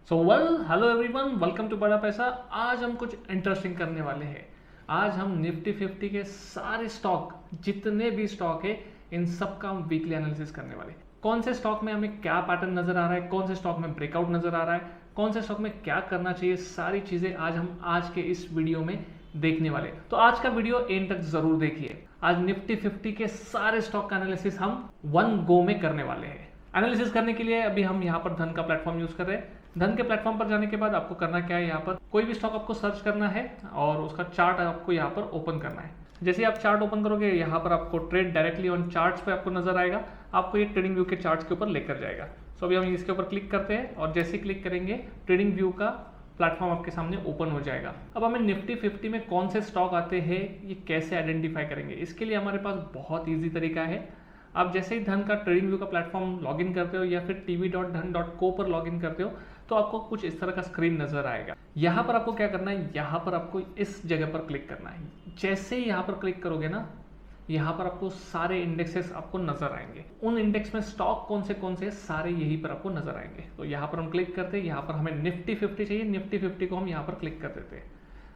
Hello everyone, welcome to बड़ा पैसा। आज हम कुछ इंटरेस्टिंग करने वाले हैं। आज हम निफ्टी 50 के सारे स्टॉक, जितने भी स्टॉक है, इन सब का हम वीकली एनालिसिस करने वाले हैं। कौन से स्टॉक में हमें क्या पैटर्न नजर आ रहा है, कौन से स्टॉक में ब्रेकआउट नजर आ रहा है, कौन से स्टॉक में क्या करना चाहिए, सारी चीजें आज हम आज के इस वीडियो में देखने वाले। तो आज का वीडियो एंड तक जरूर देखिए। आज निफ्टी 50 के सारे स्टॉक का एनालिसिस हम वन गो में करने वाले हैं। एनालिसिस करने के लिए अभी हम यहाँ पर धन का प्लेटफॉर्म यूज कर रहे हैं। धन के प्लेटफॉर्म पर जाने के बाद आपको करना क्या है, यहाँ पर कोई भी स्टॉक आपको सर्च करना है और उसका चार्ट आपको यहाँ पर ओपन करना है। जैसे आप चार्ट ओपन करोगे, यहाँ पर आपको ट्रेड डायरेक्टली ऑन चार्ट्स पे आपको नजर आएगा। आपको ये ट्रेडिंग व्यू के चार्ट्स के ऊपर लेकर जाएगा। सो अभी हम इसके ऊपर क्लिक करते हैं और जैसे ही क्लिक करेंगे ट्रेडिंग व्यू का प्लेटफॉर्म आपके सामने ओपन हो जाएगा। अब हमें निफ्टी 50 में कौन से स्टॉक आते हैं, ये कैसे आइडेंटिफाई करेंगे, इसके लिए हमारे पास बहुत ईजी तरीका है। आप जैसे ही धन का ट्रेडिंग व्यू का प्लेटफॉर्म लॉगिन करते हो या फिर tv.dhan.co पर लॉगिन करते हो तो आपको कुछ इस तरह का स्क्रीन नजर आएगा। यहाँ पर आपको क्या करना है, यहाँ पर आपको इस जगह पर क्लिक करना है। जैसे ही यहाँ पर क्लिक करोगे ना, यहाँ पर आपको सारे इंडेक्सेस आपको नजर आएंगे। उन इंडेक्स में स्टॉक कौन से सारे यहीं पर आपको नजर आएंगे। तो यहाँ पर हम क्लिक करते हैं, यहाँ पर हमें निफ्टी 50 चाहिए, निफ्टी 50 को हम यहाँ पर क्लिक कर देते हैं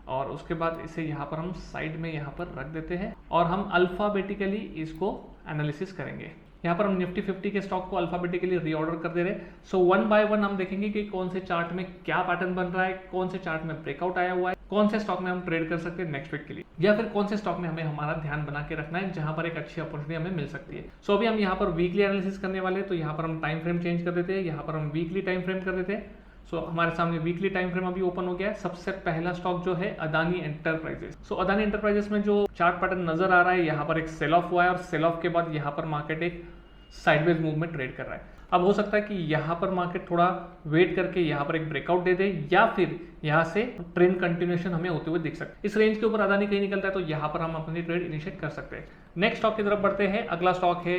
और उसके बाद इसे यहाँ पर हम साइड में यहाँ पर रख देते हैं और हम अल्फाबेटिकली इसको एनालिसिस करेंगे। यहाँ पर हम निफ्टी 50 के स्टॉक को अल्फाबेटिकली रीऑर्डर कर दे रहे हैं। सो वन बाय वन हम देखेंगे कि कौन से चार्ट में क्या पैटर्न बन रहा है, कौन से चार्ट में ब्रेकआउट आया हुआ है, कौन से स्टॉक में हम ट्रेड कर सकते हैं नेक्स्ट वीक के लिए, या फिर कौन से स्टॉक में हमें हमारा ध्यान बना के रखना है जहां पर एक अच्छी अपॉर्चुनिटी हमें मिल सकती है। सो अभी हम यहाँ पर वीकली एनालिसिस करने वाले हैं। तो यहाँ पर हम टाइम फ्रेम चेंज कर देते हैं, यहाँ पर हम वीकली टाइम फ्रेम कर देते हैं। सो हमारे सामने वीकली टाइम फ्रेम अभी ओपन हो गया है। सबसे पहला स्टॉक जो है अदानी एंटरप्राइजेस। सो अदानी एंटरप्राइजेस में जो चार्ट पैटर्न नजर आ रहा है, यहाँ पर एक सेल ऑफ हुआ है और सेल ऑफ के बाद यहाँ पर मार्केट एक साइडवेज मूव में ट्रेड कर रहा है। अब हो सकता है कि यहाँ पर मार्केट थोड़ा वेट करके यहाँ पर एक ब्रेकआउट दे दे या फिर यहाँ से ट्रेंड कंटिन्यूएशन हमें होते हुए दिख सकता है। इस रेंज के ऊपर अदानी कहीं निकलता है तो यहाँ पर हम अपनी ट्रेड इनिशिएट कर सकते हैं। नेक्स्ट स्टॉक की तरफ बढ़ते हैं। अगला स्टॉक है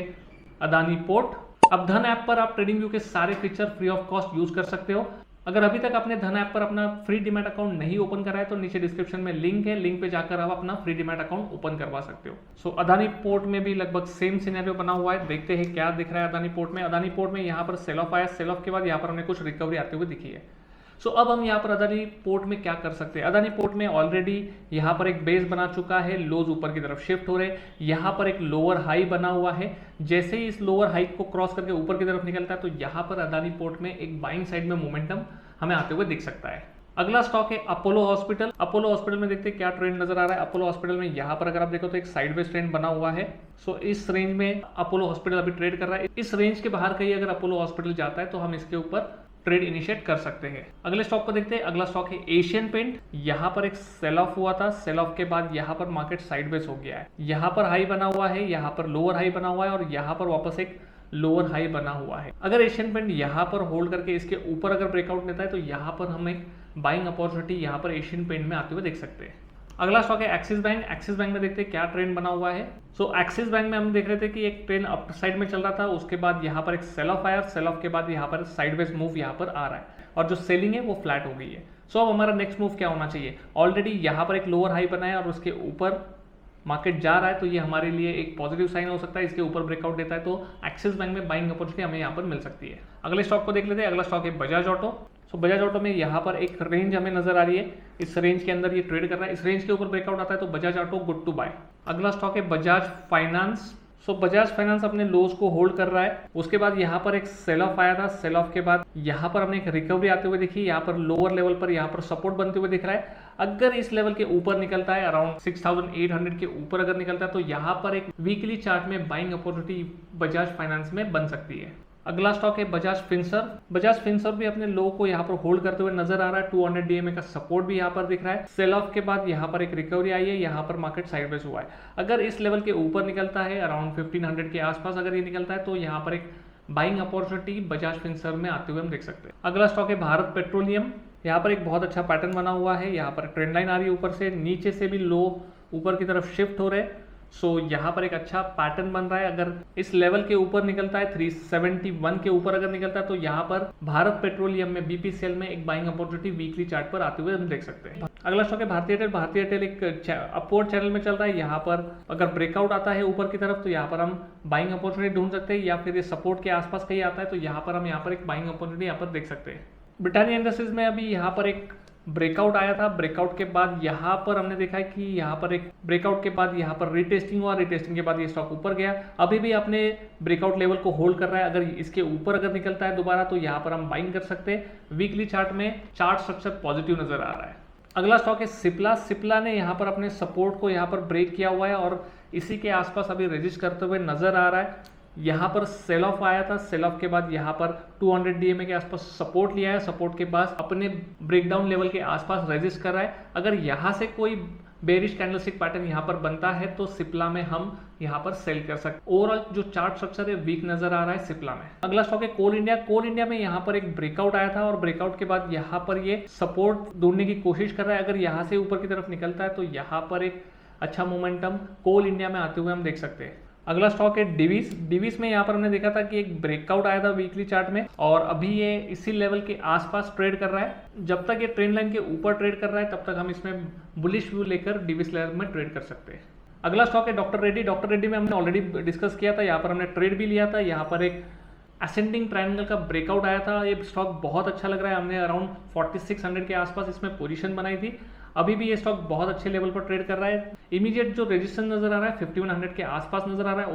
अदानी पोर्ट। अब धन ऐप पर आप ट्रेडिंग व्यू के सारे feature free of cost use कर सकते हो। अगर अभी तक आपने धन ऐप पर अपना फ्री डीमैट अकाउंट नहीं ओपन करा है तो नीचे डिस्क्रिप्शन में लिंक है, लिंक पे जाकर आप अपना फ्री डीमैट अकाउंट ओपन करवा सकते हो। सो अदानी पोर्ट में भी लगभग सेम सिनेरियो बना हुआ है। देखते हैं क्या दिख रहा है अदानी पोर्ट में। अदानी पोर्ट में यहाँ पर सेल ऑफ आया, सेल ऑफ के बाद यहाँ पर हमें कुछ रिकवरी आते हुए दिखी है। सो अब हम यहाँ पर अदानी पोर्ट में क्या कर सकते हैं। अदानी पोर्ट में ऑलरेडी यहाँ पर एक बेस बना चुका है, लोज ऊपर की तरफ शिफ्ट हो रहे हैं। यहाँ पर एक लोअर हाई बना हुआ है। जैसे ही इस लोअर हाई को क्रॉस करके ऊपर की तरफ निकलता है तो यहाँ पर अदानी पोर्ट में एक बाइंग साइड में मोमेंटम हमें आते हुए दिख सकता है। अगला स्टॉक है अपोलो हॉस्पिटल। अपोलो हॉस्पिटल में देखते हैं क्या ट्रेंड नजर आ रहा है। अपोलो हॉस्पिटल में यहाँ पर अगर आप देखो तो एक साइडवेज ट्रेंड बना हुआ है। सो इस रेंज में अपोलो हॉस्पिटल अभी ट्रेड कर रहा है। इस रेंज के बाहर कहीं अगर अपोलो हॉस्पिटल जाता है तो हम इसके ऊपर ट्रेड इनिशिएट कर सकते हैं। अगले स्टॉक को देखते हैं। अगला स्टॉक है एशियन पेंट। यहाँ पर एक सेल ऑफ हुआ था, सेल ऑफ के बाद यहाँ पर मार्केट साइडवेज हो गया है। यहाँ पर हाई बना हुआ है, यहाँ पर लोअर हाई बना हुआ है और यहाँ पर वापस एक लोअर हाई बना हुआ है। अगर एशियन पेंट यहाँ पर होल्ड करके इसके ऊपर अगर ब्रेकआउट लेता है तो यहाँ पर हम एक बाइंग अपॉर्चुनिटी यहाँ पर एशियन पेंट में आते हुए देख सकते हैं। अगला स्टॉक है एक्सिस बैंक। एक्सिस बैंक में देखते हैं क्या ट्रेंड बना हुआ है। सो एक्सिस बैंक में हम देख रहे थे कि एक ट्रेंड अप साइड में चल रहा था, उसके बाद यहाँ पर एक सेल ऑफ आया, सेल ऑफ के बाद यहाँ पर साइडवेज मूव यहाँ पर आ रहा है और जो सेलिंग है वो फ्लैट हो गई है। सो अब हमारा नेक्स्ट मूव क्या होना चाहिए। ऑलरेडी यहाँ पर एक लोअर हाई बनाया और उसके ऊपर मार्केट जा रहा है तो ये हमारे लिए एक पॉजिटिव साइन हो सकता है। इसके ऊपर ब्रेकआउट देता है तो एक्सिस बैंक में बाइंग अपॉर्चुनिटी हमें यहाँ पर मिल सकती है। अगले स्टॉक को देख लेते हैं। अगला स्टॉक है बजाज ऑटो। सो बजाज ऑटो में यहाँ पर एक रेंज हमें नजर आ रही है। इस रेंज के अंदर ये ट्रेड कर रहा है। इस रेंज के ऊपर ब्रेकआउट आता है तो Bajaj auto good to buy. अगला स्टॉक है Bajaj finance. So Bajaj finance अपने लोज को होल्ड कर रहा है। उसके बाद यहाँ पर एक सेल ऑफ आया था, सेल ऑफ के बाद यहाँ पर हमने एक रिकवरी आते हुए देखी। यहाँ पर लोअर लेवल पर यहाँ पर सपोर्ट बनते हुए दिख रहा है। अगर इस लेवल के ऊपर निकलता है, अराउंड 6800 के ऊपर अगर निकलता है तो यहाँ पर एक वीकली चार्ट में बाइंग अपॉर्चुनिटी बजाज फाइनेंस में बन सकती है। अगला स्टॉक है बजाज फिनसर्व। बजाज फिनसर्व भी अपने लो को यहाँ पर होल्ड करते हुए नजर आ रहा है। 200 DMA का सपोर्ट भी यहाँ पर दिख रहा है। सेल ऑफ के बाद यहाँ पर एक रिकवरी आई है, यहाँ पर मार्केट साइडवेज हुआ है। अगर इस लेवल के ऊपर निकलता है, अराउंड 1500 के आसपास अगर ये निकलता है तो यहाँ पर एक बाइंग अपॉर्चुनिटी बजाज फिनसर्व में आते हुए हम देख सकते हैं। अगला स्टॉक है भारत पेट्रोलियम। यहाँ पर एक बहुत अच्छा पैटर्न बना हुआ है। यहाँ पर ट्रेंड लाइन आ रही है ऊपर से, नीचे से भी लो ऊपर की तरफ शिफ्ट हो रहे हैं। सो यहाँ पर एक अच्छा पैटर्न बन रहा है। अगर इस लेवल के ऊपर निकलता है, 371 के ऊपर अगर निकलता है तो यहाँ पर भारत पेट्रोलियम में बीपीसीएल में एक बाइंग अपॉर्चुनिटी वीकली चार्ट पर आते हुए हम देख सकते हैं। अगला स्टॉक है भारतीय एयरटेल। भारतीय एयरटेल एक अपवर्ड चैनल में चल रहा है। यहाँ पर अगर ब्रेकआउट आता है ऊपर की तरफ तो यहाँ पर हम बाइंग अपॉर्चुनिटी ढूंढ सकते हैं, या फिर ये सपोर्ट के आसपास कहीं आता है तो यहाँ पर हम यहाँ पर एक बाइंग अपॉर्चुनिटी यहाँ पर देख सकते हैं। ब्रिटानिया इंडस्ट्रीज में अभी यहाँ पर एक ब्रेकआउट आया था, ब्रेकआउट के बाद यहाँ पर हमने देखा है कि यहाँ पर एक ब्रेकआउट के बाद यहाँ पर रीटेस्टिंग हुआ, रीटेस्टिंग के बाद ये स्टॉक ऊपर गया, अभी भी अपने ब्रेकआउट लेवल को होल्ड कर रहा है। अगर इसके ऊपर अगर निकलता है दोबारा तो यहाँ पर हम बाइंग कर सकते हैं। वीकली चार्ट में चार्ट स्ट्रक्चर पॉजिटिव नजर आ रहा है। अगला स्टॉक है सिप्ला। सिप्ला ने यहाँ पर अपने सपोर्ट को यहाँ पर ब्रेक किया हुआ है और इसी के आसपास अभी रेजिस्ट करते हुए नजर आ रहा है। यहाँ पर सेल ऑफ आया था, सेल ऑफ के बाद यहाँ पर 200 DMA के आसपास सपोर्ट लिया है, सपोर्ट के बाद अपने ब्रेकडाउन लेवल के आसपास रेजिस्ट कर रहा है। अगर यहाँ से कोई बेरिश कैंडलस्टिक पैटर्न यहाँ पर बनता है तो सिप्ला में हम यहाँ पर सेल कर सकते हैं। ओवरऑल जो चार्ट स्ट्रक्चर है वीक नजर आ रहा है सिप्ला में। अगला स्टॉक है कोल इंडिया। कोल इंडिया में यहाँ पर एक ब्रेकआउट आया था और ब्रेकआउट के बाद यहाँ पर ये सपोर्ट ढूंढने की कोशिश कर रहा है। अगर यहाँ से ऊपर की तरफ निकलता है तो यहाँ पर एक अच्छा मोमेंटम कोल इंडिया में आते हुए हम देख सकते हैं। अगला स्टॉक है डिवीज। डिवीज में यहाँ पर हमने देखा था कि एक ब्रेकआउट आया था वीकली चार्ट में और अभी ये इसी लेवल के आसपास ट्रेड कर रहा है। जब तक ये ट्रेंड लाइन के ऊपर ट्रेड कर रहा है तब तक हम इसमें बुलिश व्यू लेकर डिवीज लेवल में ट्रेड कर सकते हैं। अगला स्टॉक है डॉक्टर रेड्डी। डॉक्टर रेड्डी में हमने ऑलरेडी डिस्कस किया था, यहाँ पर हमने ट्रेड भी लिया था। यहाँ पर एक असेंडिंग ट्रायंगल का ब्रेकआउट आया था, ये स्टॉक बहुत अच्छा लग रहा है। हमने अराउंड 4600 के आसपास इसमें पोजीशन बनाई थी। अभी भी ये स्टॉक बहुत अच्छे लेवल पर ट्रेड कर रहा है। इमीडिएट जो रेजिस्टेंस नजर आ रहा है 5100 के आसपास नजर आ रहा है।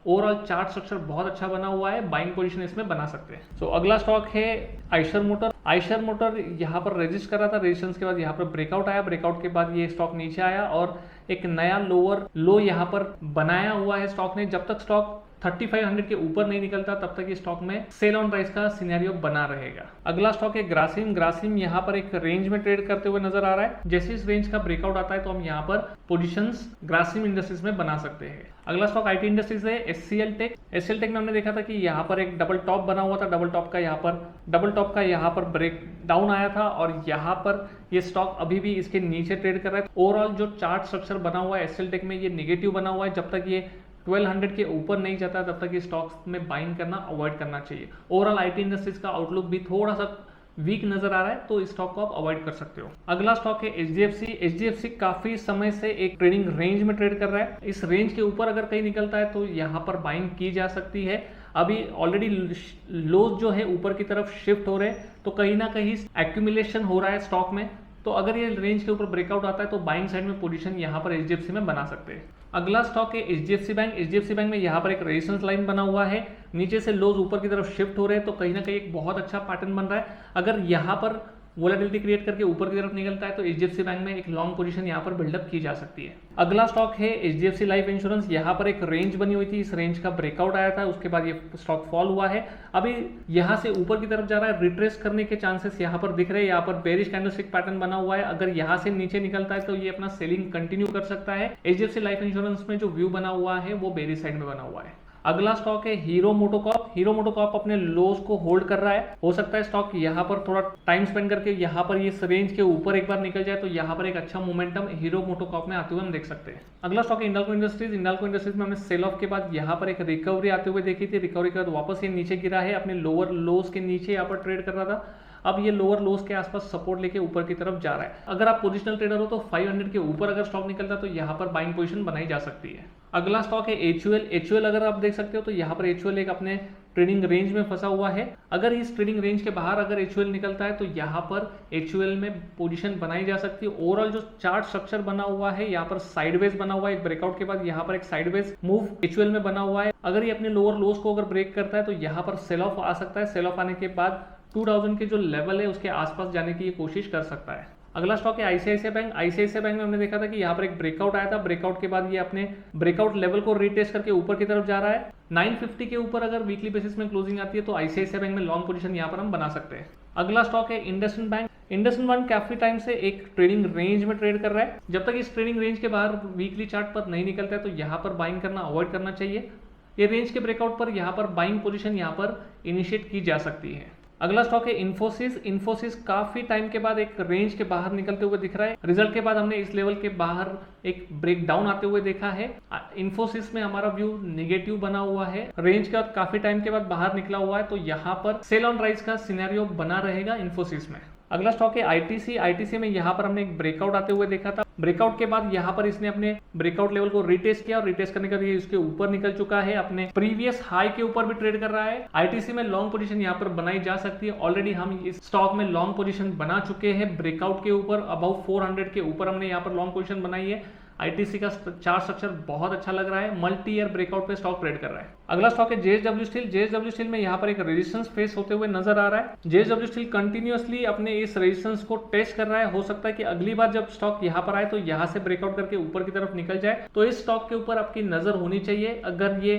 ओवरऑल चार्ट स्ट्रक्चर बहुत अच्छा बना हुआ है, बाइंग पोजीशन इसमें बना सकते हैं। सो अगला स्टॉक है आइशर मोटर। आइशर मोटर यहाँ पर रेजिस्ट कर रहा था, रेजिस्टेंस के बाद यहाँ पर ब्रेकआउट आया, ब्रेकआउट के बाद ये स्टॉक नीचे आया और एक नया लोअर लो यहाँ पर बनाया हुआ है स्टॉक ने। जब तक स्टॉक 3500 के ऊपर नहीं निकलता तब तक ये स्टॉक में सेल ऑन राइज का सिनेरियो बना रहेगा। अगला स्टॉक है ग्रासिम। ग्रासिम यहाँ पर एक रेंज में ट्रेड करते हुए नजर आ रहा है। जैसे इस रेंज का ब्रेकआउट आता है तो हम यहाँ पर पोजीशंस ग्रासिम इंडस्ट्रीज में बना सकते हैं। अगला स्टॉक आईटी इंडस्ट्रीज है एचसीएल टेक। एचसीएल टेक में हमने देखा था कि यहाँ पर एक डबल टॉप बना हुआ था, डबल टॉप का यहाँ पर ब्रेक डाउन आया था और यहाँ पर ये स्टॉक अभी भी इसके नीचे ट्रेड कर रहा है। ओवरऑल जो चार्ट स्ट्रक्चर बना हुआ है एचसीएल टेक में ये नेगेटिव बना हुआ है। जब तक ये 1200 के ऊपर नहीं जाता तब तक ये स्टॉक्स में बाइंग करना अवॉइड करना चाहिए। ओवरऑल आईटी इंडस्ट्रीज का आउटलुक भी थोड़ा सा वीक नजर आ रहा है तो इस स्टॉक को आप अवॉइड कर सकते हो। अगला स्टॉक है एचडीएफसी। एचडीएफसी काफी समय से एक ट्रेडिंग रेंज में ट्रेड कर रहा है। इस रेंज के ऊपर अगर कहीं निकलता है तो यहाँ पर बाइंग की जा सकती है। अभी ऑलरेडी लोज जो है ऊपर की तरफ शिफ्ट हो रहे हैं तो कहीं ना कहीं एक्यूमुलेशन हो रहा है स्टॉक में। तो अगर ये रेंज के ऊपर ब्रेकआउट आता है तो बाइंग साइड में पोजीशन यहाँ पर एचडीएफसी में बना सकते हैं। अगला स्टॉक है एचडीएफसी बैंक। एचडीएफसी बैंक में यहाँ पर एक रेजिस्टेंस लाइन बना हुआ है, नीचे से लोज ऊपर की तरफ शिफ्ट हो रहे हैं तो कहीं ना कहीं एक बहुत अच्छा पैटर्न बन रहा है। अगर यहाँ पर वोलेटिलिटी क्रिएट करके ऊपर की तरफ निकलता है तो एचडीएफसी बैंक में एक लॉन्ग पोजीशन यहाँ पर बिल्डअप की जा सकती है। अगला स्टॉक है एचडीएफसी लाइफ इंश्योरेंस। यहाँ पर एक रेंज बनी हुई थी, इस रेंज का ब्रेकआउट आया था, उसके बाद ये स्टॉक फॉल हुआ है। अभी यहाँ से ऊपर की तरफ जा रहा है, रिट्रेस करने के चांसेस यहाँ पर दिख रहे हैं। यहाँ पर बेरिश कैंडलस्टिक पैटर्न बना हुआ है, अगर यहाँ से नीचे निकलता है तो ये अपना सेलिंग कंटिन्यू कर सकता है। एचडीएफसी लाइफ इंश्योरेंस में जो व्यू बना हुआ है वो बेरिश साइड में बना हुआ है। अगला स्टॉक है हीरो मोटोकॉर्प। हीरो मोटोकॉर्प अपने लोज को होल्ड कर रहा है, हो सकता है स्टॉक यहाँ पर थोड़ा टाइम स्पेंड करके यहाँ पर इस रेंज के ऊपर एक बार निकल जाए तो यहाँ पर एक अच्छा मोमेंटम हीरो मोटोकॉर्प में आते हुए हम देख सकते हैं। अगला स्टॉक है इंडाल्को इंडस्ट्रीज। इंडाल्को इंडस्ट्रीज में हमने सेल ऑफ के बाद यहाँ पर एक रिकवरी आते हुए देखी थी, रिकवरी के बाद वापस ये नीचे गिरा है, अपने लोअर लोज के नीचे यहाँ पर ट्रेड कर रहा था। अब ये लोअर लोज के आसपास सपोर्ट लेके ऊपर की तरफ जा रहा है। अगर आप पोजिशनल ट्रेडर हो तो 500 के ऊपर अगर स्टॉक निकलता है तो यहाँ पर बाइंग पोजीशन बनाई जा सकती है। अगला स्टॉक है एचयूएल। एचयूएल अगर आप देख सकते हो तो यहाँ पर एचयूएल एक अपने ट्रेडिंग रेंज में फंसा हुआ है। अगर इस ट्रेडिंग रेंज के बाहर अगर एचयूएल निकलता है तो यहाँ पर एचयूएल में पोजीशन बनाई जा सकती है। ओवरऑल जो चार्ट स्ट्रक्चर बना हुआ है यहाँ पर साइडवेज बना हुआ है, एक ब्रेकआउट के बाद यहाँ पर एक साइडवेज मूव एचयूएल में बना हुआ है। अगर ये अपने लोअर लोज को अगर ब्रेक करता है तो यहाँ पर सेल ऑफ आ सकता है। सेल ऑफ आने के बाद 2000 के जो लेवल है उसके आसपास जाने की ये कोशिश कर सकता है। अगला स्टॉक है आईसीआईसीआई बैंक। आईसीआईसीआई बैंक में हमने देखा था कि यहाँ पर एक ब्रेकआउट आया था, ब्रेकआउट के बाद ये अपने ब्रेकआउट लेवल को रीटेस्ट करके ऊपर की तरफ जा रहा है। 950 के ऊपर अगर वीकली बेसिस में क्लोजिंग आती है तो आईसीआईसीआई बैंक में लॉन्ग पोजीशन यहाँ पर हम बना सकते हैं। अगला स्टॉक है इंडसइंड बैंक। इंडसइंड बैंक काफी टाइम से एक ट्रेडिंग रेंज में ट्रेड कर रहा है। जब तक इस ट्रेडिंग रेंज के बाहर वीकली चार्ट पर नहीं निकलता है तो यहाँ पर बाइंग करना अवॉइड करना चाहिए। ये रेंज के ब्रेकआउट पर यहाँ पर बाइंग पोजीशन यहाँ पर इनिशिएट की जा सकती है। अगला स्टॉक है इन्फोसिस। इन्फोसिस काफी टाइम के बाद एक रेंज के बाहर निकलते हुए दिख रहा है। रिजल्ट के बाद हमने इस लेवल के बाहर एक ब्रेक डाउन आते हुए देखा है। इन्फोसिस में हमारा व्यू नेगेटिव बना हुआ है, रेंज के बाद काफी टाइम के बाद बाहर निकला हुआ है तो यहाँ पर सेल ऑन राइज का सिनेरियो बना रहेगा इन्फोसिस में। अगला स्टॉक है आईटीसी। आईटीसी में यहाँ पर हमने एक ब्रेकआउट आते हुए देखा था। ब्रेकआउट के बाद यहाँ पर इसने अपने ब्रेकआउट लेवल को रिटेस्ट किया और रिटेस्ट करने के बाद ये इसके ऊपर निकल चुका है, अपने प्रीवियस हाई के ऊपर भी ट्रेड कर रहा है। आईटीसी में लॉन्ग पोजीशन यहाँ पर बनाई जा सकती है। ऑलरेडी हम इस स्टॉक में लॉन्ग पोजीशन बना चुके हैं। ब्रेकआउट के ऊपर अबाउ 400 के ऊपर हमने यहाँ पर लॉन्ग पोजीशन बनाई है। आईटीसी का चार्ट स्ट्रक्चर बहुत अच्छा लग रहा है। मल्टी ईयर ब्रेकआउट पे स्टॉक ट्रेड कर रहा है। अगला स्टॉक है जेएसडब्ल्यू स्टील। जेएसडब्ल्यू स्टील में यहाँ पर एक रेजिस्टेंस फेस होते हुए नजर आ रहा है। जेएसडब्ल्यू स्टील कंटिन्यूअसली अपने इस रेजिस्टेंस को टेस्ट कर रहा है। हो सकता है कि अगली बार जब स्टॉक यहाँ पर आए तो यहाँ से ब्रेकआउट करके ऊपर की तरफ निकल जाए, तो इस स्टॉक के ऊपर आपकी नजर होनी चाहिए। अगर ये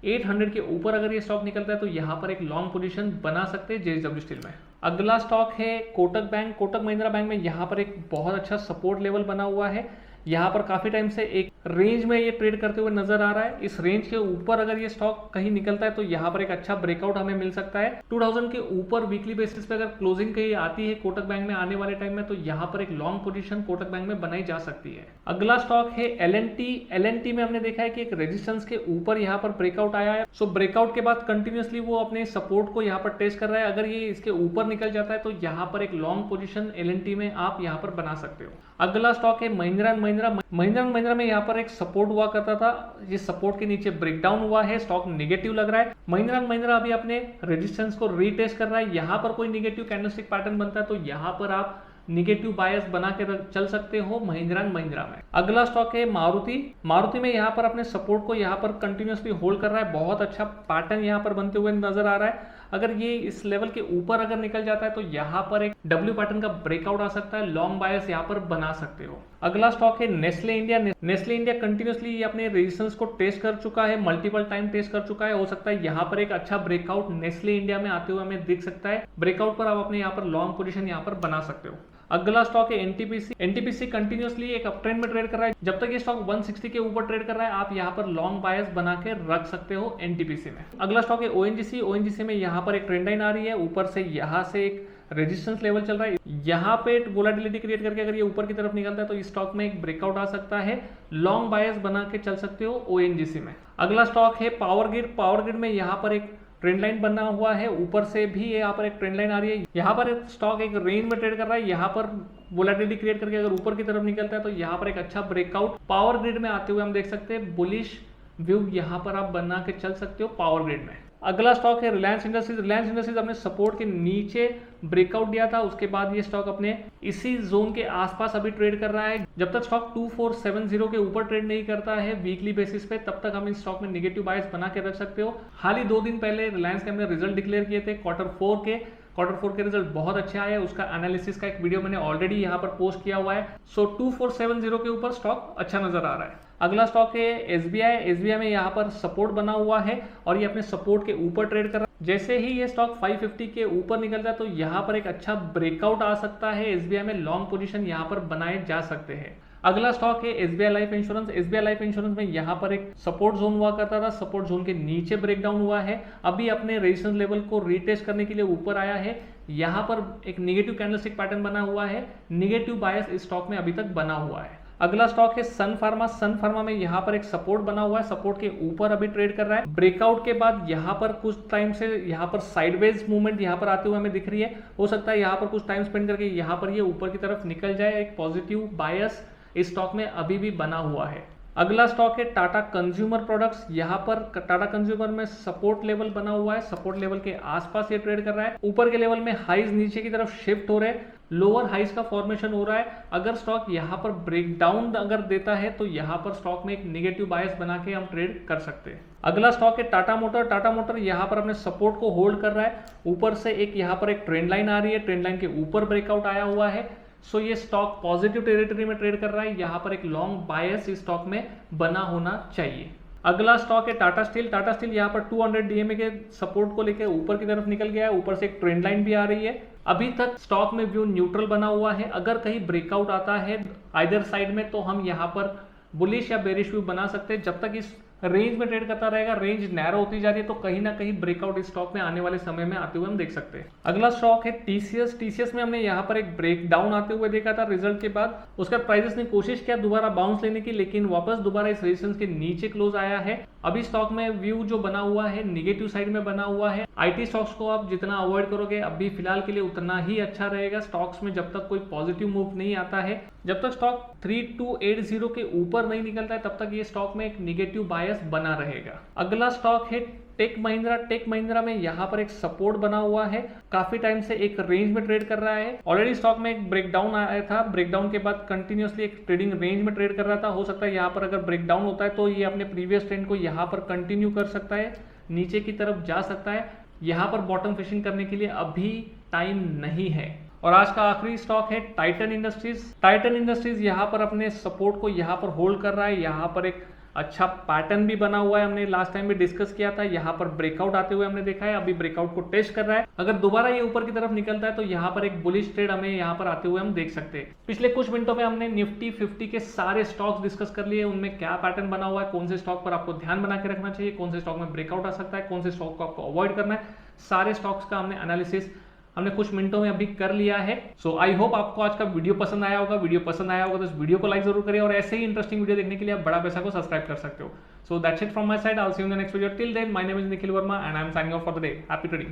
800 के ऊपर अगर ये स्टॉक निकलता है तो यहाँ पर एक लॉन्ग पोजीशन बना सकते हैं जेएसडब्ल्यू स्टील में। अगला स्टॉक है कोटक बैंक। कोटक महिंद्रा बैंक में यहाँ पर एक बहुत अच्छा सपोर्ट लेवल बना हुआ है। यहाँ पर काफी टाइम से एक रेंज में ये ट्रेड करते हुए नजर आ रहा है। इस रेंज के ऊपर अगर ये स्टॉक कहीं निकलता है तो यहाँ पर एक अच्छा ब्रेकआउट हमें मिल सकता है। 2000 के ऊपर वीकली बेसिस पे अगर क्लोजिंग कहीं आती है कोटक बैंक में आने वाले टाइम में, तो यहाँ पर एक लॉन्ग पोजीशन कोटक बैंक में बनाई जा सकती है। अगला स्टॉक है एलएनटी। एलएनटी में हमने देखा है कि एक रेजिस्टेंस के ऊपर यहाँ पर ब्रेकआउट आया है। सो ब्रेकआउट के बाद कंटिन्यूअसली वो अपने सपोर्ट को यहाँ पर टेस्ट कर रहा है। अगर ये इसके ऊपर निकल जाता है तो यहाँ पर एक लॉन्ग पोजीशन एलएनटी में आप यहाँ पर बना सकते हो। अगला स्टॉक है महिंद्रा एंड महिंद्रा। महिंद्रा एंड महिंद्रा में यहाँ पर एक सपोर्ट हुआ करता था, ये सपोर्ट के नीचे ब्रेकडाउन हुआ है, स्टॉक नेगेटिव लग रहा है। महिंद्रा एंड महिंद्रा अभी अपने रेजिस्टेंस को रीटेस्ट कर रहा है। यहाँ पर कोई नेगेटिव कैंडलस्टिक पैटर्न बनता है तो यहाँ पर आप निगेटिव बायस बना के चल सकते हो महिंद्रा एंड महिंद्रा में। अगला स्टॉक है मारुति। मारुति में यहाँ पर अपने सपोर्ट को यहाँ पर कंटिन्यूअसली होल्ड कर रहा है। बहुत अच्छा पैटर्न यहाँ पर बनते हुए नजर आ रहा है। अगर ये इस लेवल के ऊपर अगर निकल जाता है तो यहाँ पर एक डब्ल्यू पैटर्न का ब्रेकआउट आ सकता है। लॉन्ग बायस यहाँ पर बना सकते हो। अगला स्टॉक है Nestle India. Nestle India continuously अपने रेजिस्टेंस को टेस्ट कर चुका है, मल्टीपल टाइम टेस्ट कर चुका है। हो सकता है यहाँ पर एक अच्छा ब्रेकआउट नेस्ले इंडिया में आते हुए हमें दिख सकता है। ब्रेकआउट पर आप अपने यहाँ पर लॉन्ग पोजीशन यहाँ पर बना सकते हो। अगला स्टॉक है एनटीपीसी। एनटीपीसी कंटिन्यूअसली एक अप ट्रेंड में ट्रेड कर रहा है। जब तक ये स्टॉक 160 के ऊपर ट्रेड कर रहा है आप यहाँ पर लॉन्ग बायस बना के रख सकते हो एनटीपीसी में। अगला स्टॉक है ओएनजीसी। ओएनजीसी में यहाँ पर एक ट्रेंड लाइन आ रही है, ऊपर से यहाँ से एक रेजिस्टेंस लेवल चल रहा है। यहाँ पे वोलेटिलिटी क्रिएट करके अगर ये ऊपर की तरफ निकलता है तो इस स्टॉक में एक ब्रेकआउट आ सकता है। लॉन्ग बायस बना के चल सकते हो ओएनजीसी में। अगला स्टॉक है पावर ग्रिड। पावर ग्रिड में यहाँ पर एक ट्रेंड लाइन बना हुआ है, ऊपर से भी यहाँ पर एक ट्रेंड लाइन आ रही है। यहाँ पर स्टॉक एक रेंज में ट्रेड कर रहा है। यहाँ पर वोलेटिलिटी क्रिएट करके अगर ऊपर की तरफ निकलता है तो यहाँ पर एक अच्छा ब्रेकआउट पावर ग्रिड में आते हुए हम देख सकते हैं। बुलिश व्यू यहाँ पर आप बना के चल सकते हो पावर ग्रिड में। अगला स्टॉक है रिलायंस इंडस्ट्रीज। रिलायंस इंडस्ट्रीज अपने सपोर्ट के नीचे ब्रेकआउट दिया था, उसके बाद ये स्टॉक अपने इसी जोन के आसपास अभी ट्रेड कर रहा है। जब तक स्टॉक 2470 के ऊपर ट्रेड नहीं करता है वीकली बेसिस पे, तब तक हम इस स्टॉक में नेगेटिव बायस बना के रख सकते हो। हाल ही 2 दिन पहले रिलायंस के हमने रिजल्ट डिक्लेयर किए थे क्वार्टर 4 के रिजल्ट बहुत अच्छे आए। उसका एनालिसिस का एक वीडियो मैंने ऑलरेडी यहाँ पर पोस्ट किया हुआ है। सो 2470 के ऊपर स्टॉक अच्छा नजर आ रहा है। अगला स्टॉक है एसबीआई। एसबीआई में यहाँ पर सपोर्ट बना हुआ है और ये अपने सपोर्ट के ऊपर ट्रेड कर रहा है। जैसे ही ये स्टॉक 550 के ऊपर निकलता है तो यहाँ पर एक अच्छा ब्रेकआउट आ सकता है। एसबीआई में लॉन्ग पोजीशन यहाँ पर बनाए जा सकते हैं। अगला स्टॉक है SBI life insurance. SBI life insurance में यहाँ पर एक सपोर्ट जोन हुआ करता था, सपोर्ट जोन के नीचे ब्रेकडाउन हुआ है, अभी अपने रेजिस्टेंस लेवल को रीटेस्ट करने के लिए ऊपर आया है। यहाँ पर एक निगेटिव कैंडलस्टिक पैटर्न बना हुआ है, निगेटिव बायस इस स्टॉक में अभी तक बना हुआ है। अगला स्टॉक है सन फार्मा। सन फार्मा में यहाँ पर एक सपोर्ट बना हुआ है, सपोर्ट के ऊपर अभी ट्रेड कर रहा है। ब्रेकआउट के बाद यहाँ पर कुछ टाइम से यहाँ पर साइडवेज मूवमेंट यहाँ पर आते हुए हमें दिख रही है। हो सकता है यहाँ पर कुछ टाइम स्पेंड करके यहाँ पर ये ऊपर की तरफ निकल जाए। एक पॉजिटिव बायस इस स्टॉक में अभी भी बना हुआ है। अगला स्टॉक है टाटा कंज्यूमर प्रोडक्ट्स। यहाँ पर टाटा कंज्यूमर में सपोर्ट लेवल बना हुआ है, सपोर्ट लेवल के आसपास ये ट्रेड कर रहा है। ऊपर के लेवल में हाइज नीचे की तरफ शिफ्ट हो रहे हैं, लोअर हाइज का फॉर्मेशन हो रहा है। अगर स्टॉक यहाँ पर ब्रेकडाउन अगर देता है तो यहाँ पर स्टॉक में एक नेगेटिव बायस बना के हम ट्रेड कर सकते हैं। अगला स्टॉक है टाटा मोटर। टाटा मोटर यहाँ पर अपने सपोर्ट को होल्ड कर रहा है, ऊपर से एक यहाँ पर एक ट्रेंड लाइन आ रही है, ट्रेंड लाइन के ऊपर ब्रेकआउट आया हुआ है। सो ये स्टॉक पॉजिटिव टेरिटरी में ट्रेड कर रहा है। यहाँ पर एक लॉन्ग बायस इस स्टॉक में बना होना चाहिए। अगला स्टॉक है टाटा स्टील। टाटा स्टील यहाँ पर 200 डीएमए के सपोर्ट को लेकर ऊपर की तरफ निकल गया है, ऊपर से एक ट्रेंड लाइन भी आ रही है। अभी तक स्टॉक में व्यू न्यूट्रल बना हुआ है। अगर कहीं ब्रेकआउट आता है आइदर साइड में तो हम यहाँ पर बुलिश या बेरिश व्यू बना सकते हैं। जब तक इस रेंज में ट्रेड करता रहेगा, रेंज नैरो होती जा रही है तो कहीं ना कहीं ब्रेकआउट इस स्टॉक में आने वाले समय में आते हुए हम देख सकते हैं। अगला स्टॉक है टीसीएस। टीसीएस में हमने यहाँ पर एक ब्रेक डाउन आते हुए देखा था रिजल्ट के बाद। उसका प्राइसेस ने कोशिश किया दोबारा बाउंस लेने की, लेकिन वापस दोबारा इस रेजिस्टेंस के नीचे क्लोज आया है। अभी स्टॉक में व्यू जो बना हुआ है निगेटिव साइड में बना हुआ है। आईटी स्टॉक्स को आप जितना अवॉइड करोगे अभी फिलहाल के लिए उतना ही अच्छा रहेगा स्टॉक्स में, जब तक कोई पॉजिटिव मूव नहीं आता है। जब तक स्टॉक 3280 के ऊपर नहीं निकलता है तब तक ये स्टॉक में एक निगेटिव बायस बना रहेगा। अगला स्टॉक है टेक महिंद्रा। टेक महिंद्रा में यहाँ पर एक सपोर्ट बना हुआ है, काफी टाइम से एक रेंज में ट्रेड कर रहा है। ऑलरेडी स्टॉक में एक ब्रेकडाउन आया था, ब्रेकडाउन के बाद कंटिन्यूअसली एक ट्रेडिंग रेंज में ट्रेड कर रहा था। हो सकता है यहाँ पर अगर ब्रेकडाउन होता है तो ये अपने प्रीवियस ट्रेंड को यहाँ पर कंटिन्यू कर सकता है, नीचे की तरफ जा सकता है। यहाँ पर बॉटम फिशिंग करने के लिए अभी टाइम नहीं है। और आज का आखिरी स्टॉक है टाइटन इंडस्ट्रीज। टाइटन इंडस्ट्रीज यहाँ पर अपने सपोर्ट को यहाँ पर होल्ड कर रहा है। यहाँ पर एक अच्छा पैटर्न भी बना हुआ है, हमने लास्ट टाइम भी डिस्कस किया था। यहाँ पर ब्रेकआउट आते हुए हमने देखा है, अभी ब्रेकआउट को टेस्ट कर रहा है। अगर दोबारा ये ऊपर की तरफ निकलता है तो यहाँ पर एक बुलिश ट्रेड हमें यहाँ पर आते हुए हम देख सकते हैं। पिछले कुछ मिनटों में हमने निफ्टी 50 के सारे स्टॉक्स डिस्कस कर लिए, उनमें क्या पैटर्न बना हुआ है, कौन से स्टॉक पर आपको ध्यान बना के रखना चाहिए, कौन से स्टॉक में ब्रेकआउट आ सकता है, कौन से स्टॉक को आपको अवॉइड करना है। सारे स्टॉक्स का हमने एनालिसिस हमने कुछ मिनटों में अभी कर लिया है। सो आई होप आपको आज का वीडियो पसंद आया होगा। वीडियो पसंद आया होगा तो इस वीडियो को लाइक जरूर करिए और ऐसे ही इंटरेस्टिंग वीडियो देखने के लिए आप बड़ा पैसा को सब्सक्राइब कर सकते हो। So that's it from my side. I will see you in the next video. Till then my name is Nikhil Varma and I am signing off for the day. Happy trading.